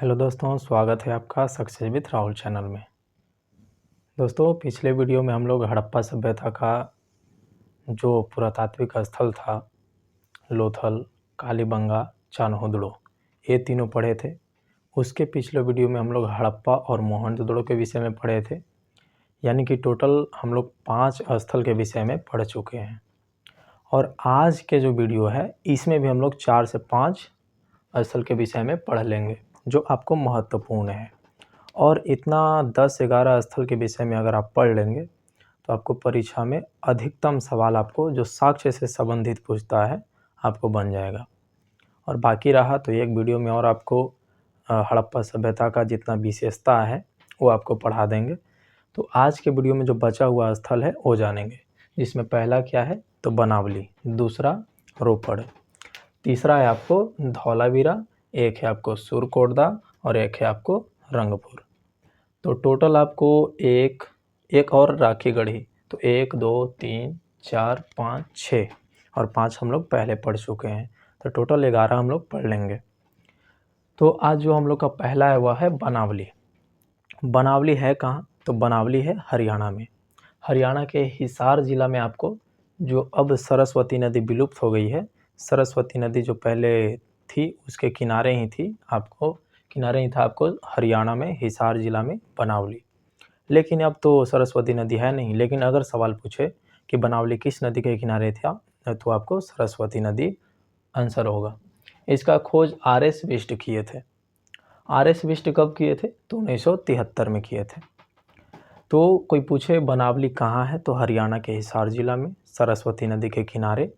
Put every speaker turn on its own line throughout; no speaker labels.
Hello दोस्तों, स्वागत है आपका सक्सेस विथ राहुल चैनल में। दोस्तों, पिछले वीडियो में हम लोग हड़प्पा सभ्यता का जो पुरातात्विक स्थल था, लोथल, कालीबंगा, चान्होदड़ो, ये तीनों पढ़े थे। उसके पिछले वीडियो में हम लोग हड़प्पा और मोहनजोदड़ो के विषय में पढ़े थे। यानी कि टोटल हम लोग 5 स्थल के विषय में पढ़ चुके हैं। और आज के जो वीडियो है, इसमें भी हम लोग 4 से 5 स्थल के विषय में पढ़ लेंगे, जो आपको महत्वपूर्ण है। और इतना 10-11 स्थल के विषय में अगर आप पढ़ लेंगे तो आपको परीक्षा में अधिकतम सवाल आपको जो साक्ष्य से संबंधित पूछता है आपको बन जाएगा। और बाकी रहा तो एक वीडियो में और आपको हड़प्पा सभ्यता का जितना विशेषता है वो आपको पढ़ा देंगे। तो आज के वीडियो में जो बचा हुआ स्थल है वो जानेंगे, जिसमें पहला क्या है तो बनावली, दूसरा रोपड़, तीसरा है आपको धौलावीरा, एक है आपको सुरकोटदा और एक है आपको रंगपुर। तो टोटल आपको एक और राखीगढ़ी, तो 1 2 3 4 5 6 और 5 हम लोग पहले पढ़ चुके हैं। तो टोटल 11 हम लोग पढ़ लेंगे। तो आज जो हम लोग का पहला है वह है बनावली। बनावली है कहाँ तो बनावली है हरियाणा में। हरियाणा के हिसार ज़िला में आपको, जो अब सरस्वती नदी विलुप्त हो गई है, सरस्वती नदी जो पहले थी उसके किनारे ही थी, आपको किनारे ही था आपको हरियाणा में हिसार ज़िला में बनावली। लेकिन अब तो सरस्वती नदी है नहीं। लेकिन अगर सवाल पूछे कि बनावली किस नदी के किनारे था तो आपको सरस्वती नदी आंसर होगा। इसका खोज आर.एस. बिष्ट किए थे। आर.एस. बिष्ट कब किए थे तो 1973 में किए थे। तो कोई पूछे बनावली कहाँ है तो हरियाणा के हिसार ज़िला में, सरस्वती नदी के किनारे।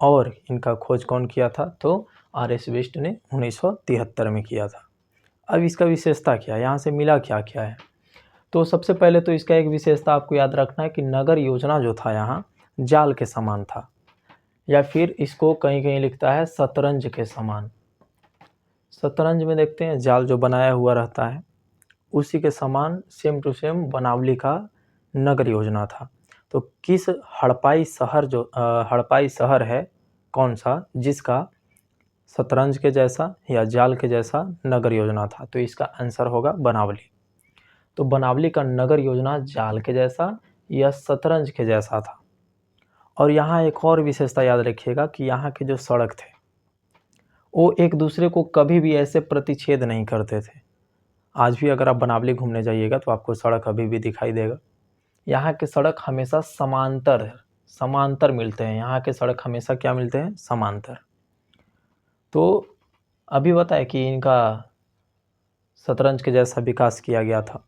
और इनका खोज कौन किया था तो आर.एस. बिष्ट ने 1973 में किया था। अब इसका विशेषता क्या है, यहाँ से मिला क्या क्या है। तो सबसे पहले तो इसका एक विशेषता आपको याद रखना है कि नगर योजना जो था यहाँ जाल के समान था, या फिर इसको कहीं कहीं लिखता है शतरंज के समान। शतरंज में देखते हैं जाल जो बनाया हुआ रहता है, उसी के समान सेम टू सेम बनावली का नगर योजना था। तो किस हड़प्पाई शहर है कौन सा जिसका शतरंज के जैसा या जाल के जैसा नगर योजना था, तो इसका आंसर होगा बनावली। तो बनावली का नगर योजना जाल के जैसा या शतरंज के जैसा था। और यहाँ एक और विशेषता याद रखिएगा कि यहाँ के जो सड़क थे वो एक दूसरे को कभी भी ऐसे प्रतिच्छेद नहीं करते थे। आज भी अगर आप बनावली घूमने जाइएगा तो आपको सड़क अभी भी दिखाई देगा। यहाँ के सड़क हमेशा समांतर मिलते हैं। यहाँ के सड़क हमेशा क्या मिलते हैं, समांतर। तो अभी बताए कि इनका शतरंज के जैसा विकास किया गया था।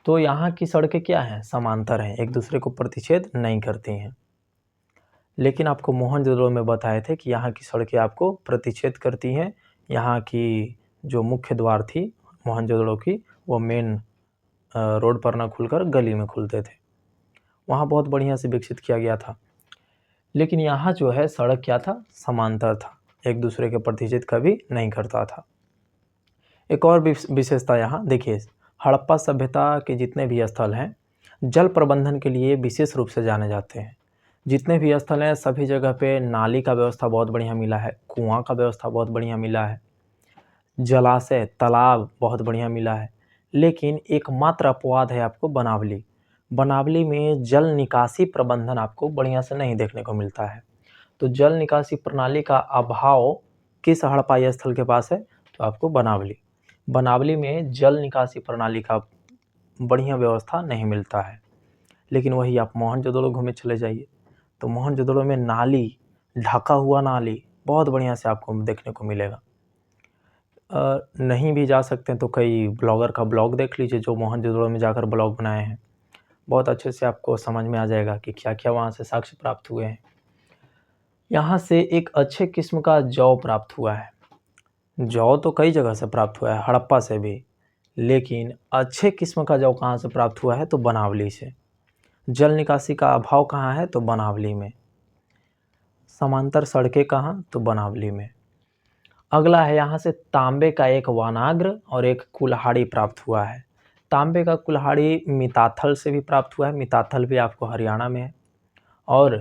तो यहाँ की सड़कें क्या हैं, समांतर हैं, एक दूसरे को प्रतिच्छेद नहीं करती हैं। लेकिन आपको मोहनजोदड़ो में बताए थे कि यहाँ की सड़कें आपको प्रतिच्छेद करती हैं। यहाँ की जो मुख्य द्वार थी मोहनजोदड़ो की, वो मेन रोड पर ना खुलकर गली में खुलते थे। वहाँ बहुत बढ़िया से विकसित किया गया था। लेकिन यहाँ जो है सड़क क्या था, समांतर था, एक दूसरे के प्रतिच्छेद कभी नहीं करता था। एक और विशेषता यहाँ देखिए, हड़प्पा सभ्यता के जितने भी स्थल हैं जल प्रबंधन के लिए विशेष रूप से जाने जाते हैं। जितने भी स्थल हैं सभी जगह पे नाली का व्यवस्था बहुत बढ़िया मिला है, कुआं का व्यवस्था बहुत बढ़िया मिला है, जलाशय तालाब बहुत बढ़िया मिला है। लेकिन एकमात्र अपवाद है आपको बनावली। बनावली में जल निकासी प्रबंधन आपको बढ़िया से नहीं देखने को मिलता है। तो जल निकासी प्रणाली का अभाव किस हड़प्पाई स्थल के पास है तो आपको बनावली में जल निकासी प्रणाली का बढ़िया व्यवस्था नहीं मिलता है। लेकिन वही आप मोहनजोदड़ो घूमे चले जाइए तो मोहनजोदड़ो में नाली, ढका हुआ नाली बहुत बढ़िया से आपको देखने को मिलेगा। नहीं भी जा सकते हैं तो कई ब्लॉगर का ब्लॉग देख लीजिए जो मोहनजोदड़ो में जाकर ब्लॉग बनाए हैं। बहुत अच्छे से आपको समझ में आ जाएगा कि क्या क्या वहाँ से साक्ष्य प्राप्त हुए हैं। यहाँ से एक अच्छे किस्म का जौ प्राप्त हुआ है। जौ तो कई जगह से प्राप्त हुआ है, हड़प्पा से भी, लेकिन अच्छे किस्म का जौ कहाँ से प्राप्त हुआ है तो बनावली से। जल निकासी का अभाव कहाँ है तो बनावली में। समांतर सड़कें कहाँ तो बनावली में। अगला है यहाँ से तांबे का एक वनाग्र और एक कुल्हाड़ी प्राप्त हुआ है। तांबे का कुल्हाड़ी मिताथल से भी प्राप्त हुआ है, मिताथल भी आपको हरियाणा में है। और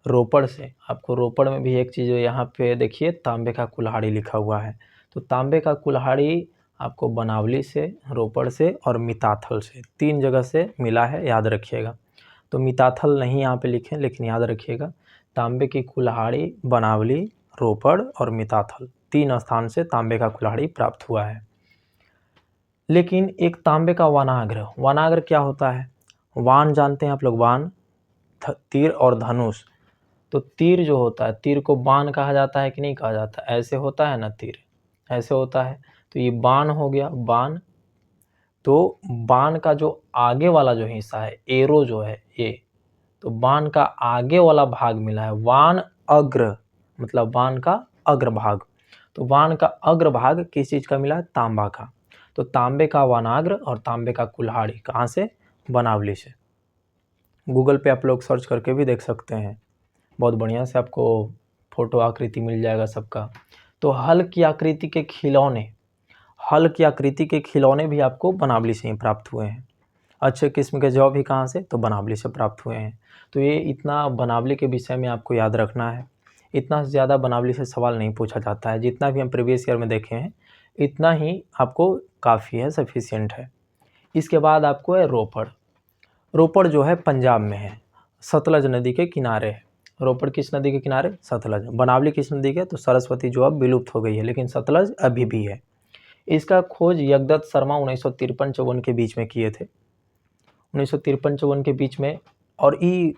रोपड़ से आपको, रोपड़ में भी एक चीज़ यहाँ पे देखिए तांबे का कुल्हाड़ी लिखा हुआ है। तो तांबे का कुल्हाड़ी आपको बनावली से, रोपड़ से और मिताथल से, 3 जगह से मिला है, याद रखिएगा। तो मिताथल नहीं यहाँ पे लिखें, लेकिन याद रखिएगा तांबे की कुल्हाड़ी बनावली, रोपड़ और मिताथल 3 स्थान से तांबे का कुल्हाड़ी प्राप्त हुआ है। लेकिन एक तांबे का वानाग्र, वानाग्र क्या होता है? वान जानते हैं आप लोग, वान तीर और धनुष। तो तीर जो होता है, तीर को बाण कहा जाता है कि नहीं कहा जाता? ऐसे होता है ना तीर, ऐसे होता है। तो ये बाण हो गया, बाण। तो बाण का जो आगे वाला जो हिस्सा है, एरो जो है ये, तो बाण का आगे वाला भाग मिला है, वान अग्र, मतलब बाण का अग्रभाग। तो बाण का अग्रभाग किस चीज का मिला है? तांबा का। तो तांबे का वानाग्र और तांबे का कुल्हाड़ी कहाँ से? बनावली से। गूगल पे आप लोग सर्च करके भी देख सकते हैं, बहुत बढ़िया से आपको फोटो आकृति मिल जाएगा सबका। तो हल की आकृति के खिलौने, हल की आकृति के खिलौने भी आपको बनावली से ही प्राप्त हुए हैं। अच्छे किस्म के जौ भी कहाँ से? तो बनावली से प्राप्त हुए हैं। तो ये इतना बनावली के विषय में आपको याद रखना है। इतना ज़्यादा बनावली से सवाल नहीं पूछा जाता है, जितना भी हम प्रीवियस ईयर में देखे हैं इतना ही आपको काफ़ी है, सफिशिएंट है। इसके बाद आपको है रोपड़। रोपड़ जो है पंजाब में है, सतलज नदी के किनारे है। रोपड़ किस नदी के किनारे? सतलज। बनावली किस नदी के? तो सरस्वती जो अब विलुप्त हो गई है, लेकिन सतलज अभी भी है। इसका खोज यज्ञदत्त शर्मा 1953-54 के बीच में किए थे, 1953-54 के बीच में। और ये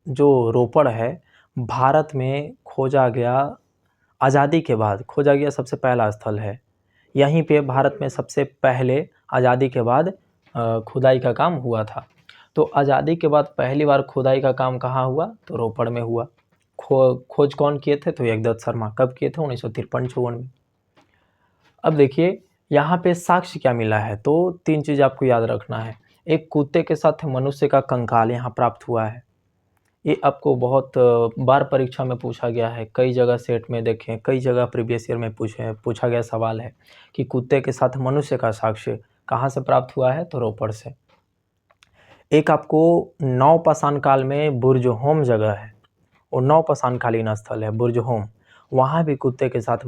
जो रोपड़ है भारत में खोजा गया, आज़ादी के बाद खोजा गया सबसे पहला स्थल है। यहीं पे भारत में सबसे पहले आज़ादी के बाद खुदाई का काम हुआ था। तो आज़ादी के बाद पहली बार खुदाई का काम कहाँ हुआ? तो रोपड़ में हुआ। खोज कौन किए थे? तो यज्ञदत्त शर्मा। कब किए थे? 1953-54 में। अब देखिए यहाँ पे साक्ष्य क्या मिला है? तो 3 चीज़ आपको याद रखना है। एक कुत्ते के साथ मनुष्य का कंकाल यहाँ प्राप्त हुआ है। ये आपको बहुत बार परीक्षा में पूछा गया है, कई जगह सेट में देखें, कई जगह प्रीवियस ईयर में पूछा गया सवाल है कि कुत्ते के साथ मनुष्य का साक्ष्य कहाँ से प्राप्त हुआ है? तो रोपड़ से। एक आपको नवपाषाण काल में बुर्जहोम जगह है, वो नवपाषाणकालीन स्थल है बुर्जहोम, वहाँ भी कुत्ते के साथ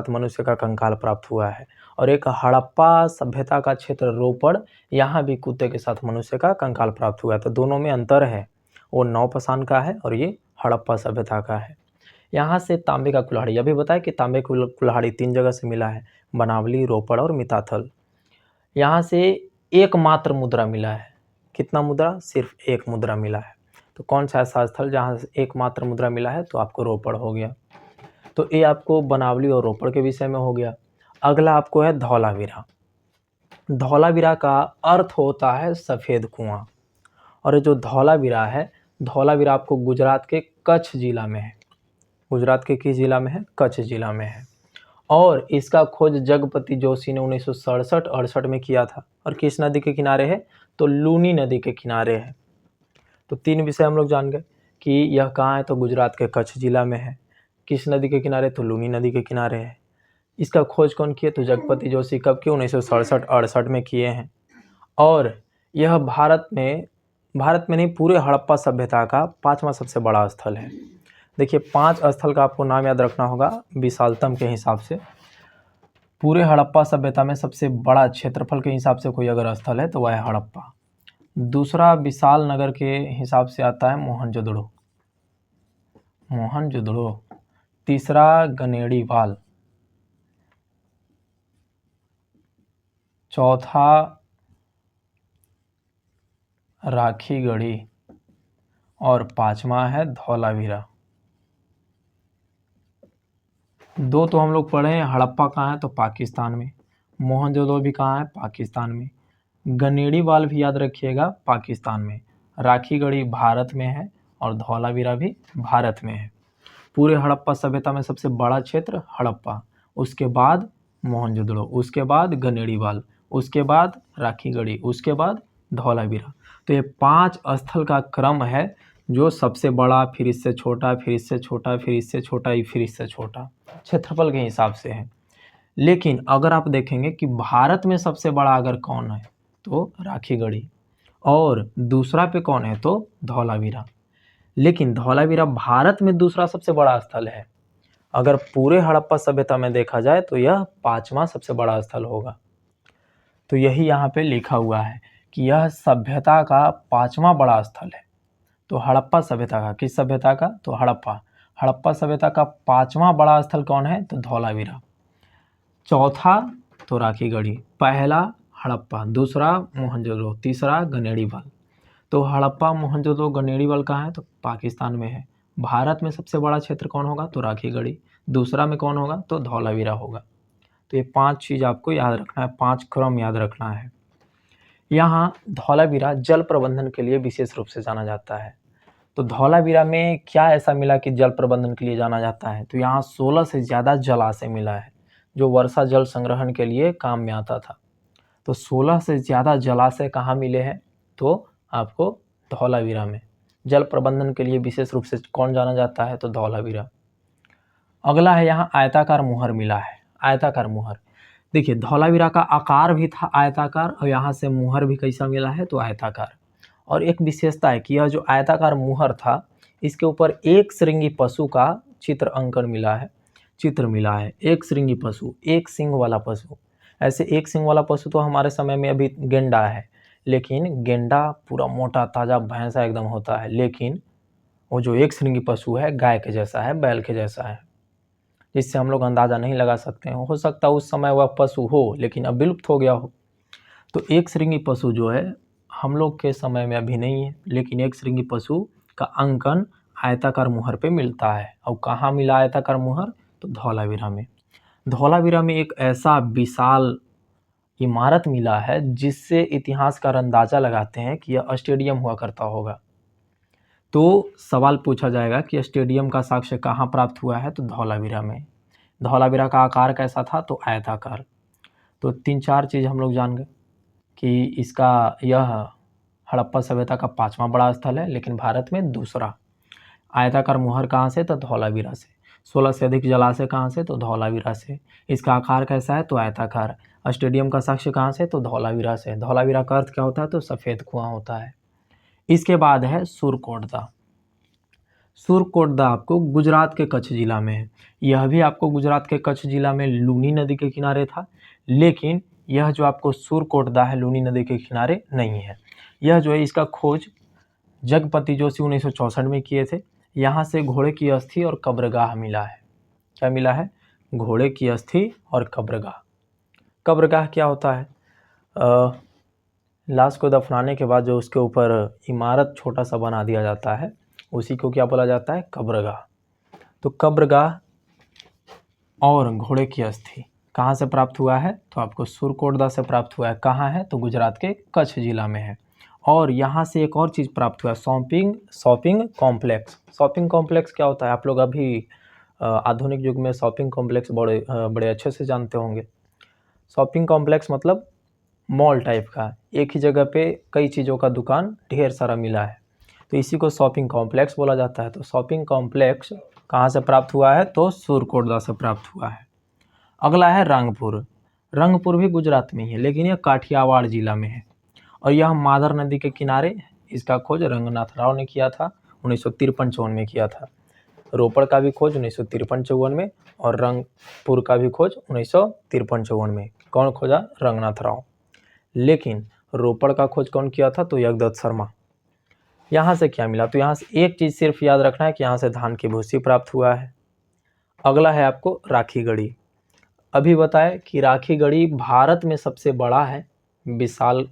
मनुष्य का कंकाल प्राप्त हुआ है। और एक हड़प्पा सभ्यता का क्षेत्र रोपड़, यहाँ भी कुत्ते के साथ मनुष्य का कंकाल प्राप्त हुआ है। तो दोनों में अंतर है, वो नवपाषाण का है और ये हड़प्पा सभ्यता का है। यहाँ से तांबे का कुल्हाड़ी, अभी बताया कि तांबे कुल्हाड़ी 3 जगह से मिला है, बनावली, रोपड़ और मिताथल। यहाँ से एकमात्र मुद्रा मिला है। कितना मुद्रा? सिर्फ एक मुद्रा मिला है। तो कौन सा ऐसा स्थल जहाँ से एकमात्र मुद्रा मिला है? तो आपको रोपड़ हो गया। तो ये आपको बनावली और रोपड़ के विषय में हो गया। अगला आपको है धौलावीरा। धौलावीरा का अर्थ होता है सफ़ेद कुआं। और ये जो धौलावीरा है, धौलावीरा आपको गुजरात के कच्छ जिला में है। गुजरात के किस जिला में है? कच्छ जिला में है। और इसका खोज जगपति जोशी ने 1967-68 में किया था। और किस नदी के किनारे है? तो लूनी नदी के किनारे है। तो 3 विषय हम लोग जान गए कि यह कहाँ है, तो गुजरात के कच्छ जिला में है। किस नदी के किनारे? तो लूनी नदी के किनारे है। इसका खोज कौन किए? तो जगपति जोशी। कब किए? 1967-68 में किए हैं। और यह भारत में नहीं, पूरे हड़प्पा सभ्यता का 5वां सबसे बड़ा स्थल है। देखिए 5 स्थल का आपको नाम याद रखना होगा विशालतम के हिसाब से। पूरे हड़प्पा सभ्यता में सबसे बड़ा क्षेत्रफल के हिसाब से कोई अगर स्थल है तो वह है हड़प्पा। दूसरा विशाल नगर के हिसाब से आता है मोहनजोदड़ो। तीसरा गनेड़ीवाल। चौथा राखीगढ़ी। और 5वां है धौलावीरा। 2 तो हम लोग पढ़े हैं। हड़प्पा कहाँ है? तो पाकिस्तान में। मोहनजोदड़ो भी कहाँ है? पाकिस्तान में। गनेड़ीवाल भी याद रखिएगा, पाकिस्तान में। राखीगढ़ी भारत में है और धौलावीरा भी भारत में है। पूरे हड़प्पा सभ्यता में सबसे बड़ा क्षेत्र हड़प्पा, उसके बाद मोहनजोदड़ो, उसके बाद गनेड़ीवाल, उसके बाद राखीगढ़ी, उसके बाद धौलावीरा। तो ये 5 स्थल का क्रम है, जो सबसे बड़ा, फिर इससे छोटा, फिर इससे छोटा, फिर इससे छोटा, फिर इससे छोटा, क्षेत्रफल के हिसाब से है। लेकिन अगर आप देखेंगे कि भारत में सबसे बड़ा अगर कौन है तो राखीगढ़ी, और दूसरा पे कौन है तो धौलावीरा। लेकिन धौलावीरा भारत में दूसरा सबसे बड़ा स्थल है। अगर पूरे हड़प्पा सभ्यता में देखा जाए तो यह 5वां सबसे बड़ा स्थल होगा। तो यही यहाँ पे लिखा हुआ है कि यह सभ्यता का 5वां बड़ा स्थल है। तो हड़प्पा सभ्यता का, किस सभ्यता का? तो हड़प्पा सभ्यता का 5वां बड़ा स्थल कौन है? तो धौलावीरा। चौथा तो राखीगढ़ी, पहला हड़प्पा, दूसरा मोहनजोदड़ो, तीसरा गनेड़ीवाल। तो हड़प्पा, मोहनजोदड़ो, गनेड़ीवाल कहाँ है? तो पाकिस्तान में है। भारत में सबसे बड़ा क्षेत्र कौन होगा? तो राखीगढ़ी। दूसरा में कौन होगा? तो धौलावीरा होगा। तो ये 5 चीज़ आपको याद रखना है, 5 क्रम याद रखना है। यहाँ धौलावीरा जल प्रबंधन के लिए विशेष रूप से जाना जाता है। तो धौलावीरा में क्या ऐसा मिला कि जल प्रबंधन के लिए जाना जाता है? तो यहाँ 16 से ज़्यादा जलाशय मिला है जो वर्षा जल संग्रहण के लिए काम में आता था। तो 16 से ज़्यादा जलाशय कहाँ मिले हैं? तो आपको धौलावीरा में। जल प्रबंधन के लिए विशेष रूप से कौन जाना जाता है? तो धौलावीरा। अगला है यहाँ आयताकार मुहर मिला है। आयताकार मुहर, देखिए धौलावीरा का आकार भी था आयताकार और यहाँ से मुहर भी कैसा मिला है? तो आयताकार। और एक विशेषता है कि यह जो आयताकार मुहर था इसके ऊपर एक श्रृंगी पशु का चित्र अंकन मिला है, चित्र मिला है। एक श्रृंगी पशु, एक सिंह वाला पशु। ऐसे एक सिंह वाला पशु तो हमारे समय में अभी गेंडा है, लेकिन गेंडा पूरा मोटा ताज़ा भैंसा एकदम होता है, लेकिन वो जो एक श्रृंगी पशु है गाय के जैसा है, बैल के जैसा है, जिससे हम लोग अंदाज़ा नहीं लगा सकते हैं। हो सकता है उस समय वह पशु हो लेकिन अब विलुप्त हो गया हो। तो एक श्रृंगी पशु जो है हम लोग के समय में अभी नहीं है, लेकिन एक श्रृंगी पशु का अंकन आयताकार मुहर पे मिलता है। और कहाँ मिला आयताकार मुहर? तो धौलावीरा में। धौलावीरा में एक ऐसा विशाल इमारत मिला है जिससे इतिहासकार अंदाज़ा लगाते हैं कि यह स्टेडियम हुआ करता होगा। तो सवाल पूछा जाएगा कि स्टेडियम का साक्ष्य कहाँ प्राप्त हुआ है? तो धौलावीरा में। धौलावीरा का आकार कैसा था? तो आयताकार। तो 3-4 चीज़ हम लोग जान गए कि इसका यह हड़प्पा सभ्यता का 5वां बड़ा स्थल है, लेकिन भारत में दूसरा। आयताकार मुहर कहाँ से? तो धौलावीरा से। 16 से अधिक जलाशय कहाँ से? तो धौलावीरा से। इसका आकार कैसा है? तो आयताकार। स्टेडियम का साक्ष्य कहाँ से? तो धौलावीरा से। धौलावीरा का अर्थ क्या होता है? तो सफ़ेद कुआं होता है। इसके बाद है सुरकोटदा। सुरकोटदा आपको गुजरात के कच्छ जिला में है। यह भी आपको गुजरात के कच्छ जिला में लूनी नदी के किनारे था, लेकिन यह जो आपको सुरकोटदा है लूनी नदी के किनारे नहीं है। यह जो है इसका खोज जगपति जोशी 1964 में किए थे। यहाँ से घोड़े की अस्थि और कब्रगाह मिला है। क्या मिला है? घोड़े की अस्थि और कब्रगाह। कब्रगाह क्या होता है? लाश को दफनाने के बाद जो उसके ऊपर इमारत छोटा सा बना दिया जाता है उसी को क्या बोला जाता है? कब्रगाह। तो कब्रगाह और घोड़े की अस्थि कहाँ से प्राप्त हुआ है? तो आपको सुरकोटदा से प्राप्त हुआ है। कहाँ है? तो गुजरात के कच्छ जिला में है। और यहाँ से एक और चीज़ प्राप्त हुआ है, शॉपिंग कॉम्प्लेक्स। शॉपिंग कॉम्प्लेक्स क्या होता है? आप लोग अभी आधुनिक युग में शॉपिंग कॉम्प्लेक्स बड़े अच्छे से जानते होंगे। शॉपिंग कॉम्प्लेक्स मतलब मॉल टाइप का, एक ही जगह पे कई चीज़ों का दुकान ढेर सारा मिला है, तो इसी को शॉपिंग कॉम्प्लेक्स बोला जाता है। तो शॉपिंग कॉम्प्लेक्स कहाँ से प्राप्त हुआ है? तो सुरकोटदा से प्राप्त हुआ है। अगला है रंगपुर। रंगपुर भी गुजरात में ही है, लेकिन यह काठियावाड़ जिला में है और यह मादर नदी के किनारे। इसका खोज रंगनाथ राव ने किया था, 1953-54 में किया था। रोपड़ का भी खोज 1953-54 में और रंगपुर का भी खोज 1953-54 में। कौन खोजा? रंगनाथ राव। लेकिन रोपड़ का खोज कौन किया था? तो यज्ञदत्त शर्मा। यहाँ से क्या मिला? तो यहाँ से एक चीज़ सिर्फ याद रखना है कि यहाँ से धान की भूसी प्राप्त हुआ है। अगला है आपको राखीगढ़ी। अभी बताए कि राखीगढ़ी भारत में सबसे बड़ा है, विशाल।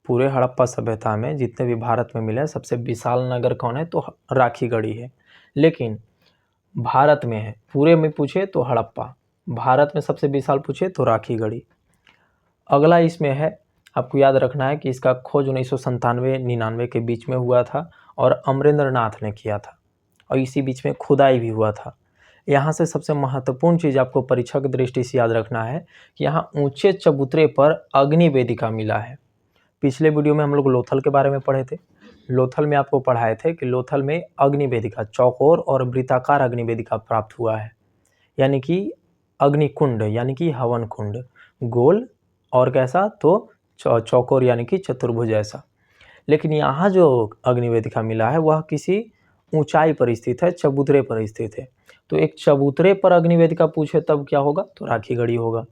पूरे हड़प्पा सभ्यता में जितने भी भारत में मिले सबसे विशाल नगर कौन है? तो राखीगढ़ी है। लेकिन भारत में है, पूरे में पूछे तो हड़प्पा, भारत में सबसे विशाल पूछे तो राखीगढ़ी। अगला इसमें है, आपको याद रखना है कि इसका खोज 1997-99 के बीच में हुआ था और अमरेंद्र नाथ ने किया था और इसी बीच में खुदाई भी हुआ था। यहाँ से सबसे महत्वपूर्ण चीज़ आपको परीक्षा की दृष्टि से याद रखना है कि यहाँ ऊंचे चबूतरे पर अग्नि वेदिका मिला है। पिछले वीडियो में हम लोग लोथल के बारे में पढ़े थे। लोथल में आपको पढ़ाए थे कि लोथल में अग्नि वेदिका, चौकोर और वृत्ताकार अग्नि वेदिका प्राप्त हुआ है, यानी कि अग्निकुंड यानी कि हवन कुंड, गोल और कैसा? तो चौकोर यानी कि चतुर्भुज ऐसा। लेकिन यहाँ जो अग्नि वेदिका मिला है वह किसी ऊंचाई पर स्थित है, चबूतरे पर स्थित है। तो एक चबूतरे पर अग्नि वेदिका पूछे तब क्या होगा, तो राखी गढ़ी होगा।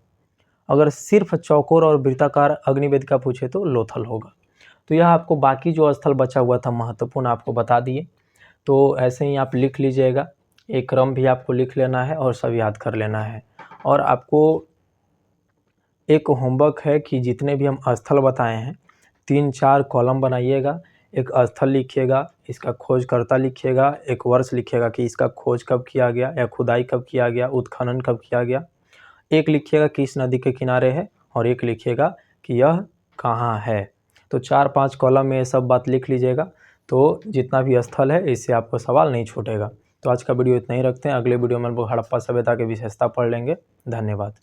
अगर सिर्फ चौकोर और वृत्ताकार अग्नि वेदिका पूछे तो लोथल होगा। तो यह आपको बाकी जो स्थल बचा हुआ था महत्वपूर्ण आपको बता दिए। तो ऐसे ही आप लिख लीजिएगा, एक क्रम भी आपको लिख लेना है और सब याद कर लेना है। और आपको एक होमवर्क है कि जितने भी हम स्थल बताए हैं 3-4 कॉलम बनाइएगा। एक स्थल लिखिएगा, इसका खोजकर्ता लिखिएगा, एक वर्ष लिखिएगा कि इसका खोज कब किया गया या खुदाई कब किया गया, उत्खनन कब किया गया। एक लिखिएगा किस नदी के किनारे है और एक लिखिएगा कि यह कहाँ है। तो 4-5 कॉलम में ये सब बात लिख लीजिएगा, तो जितना भी स्थल है इससे आपको सवाल नहीं छूटेगा। तो आज का वीडियो इतना ही रखते हैं, अगले वीडियो में हम लोग हड़प्पा सभ्यता की विशेषता पढ़ लेंगे। धन्यवाद।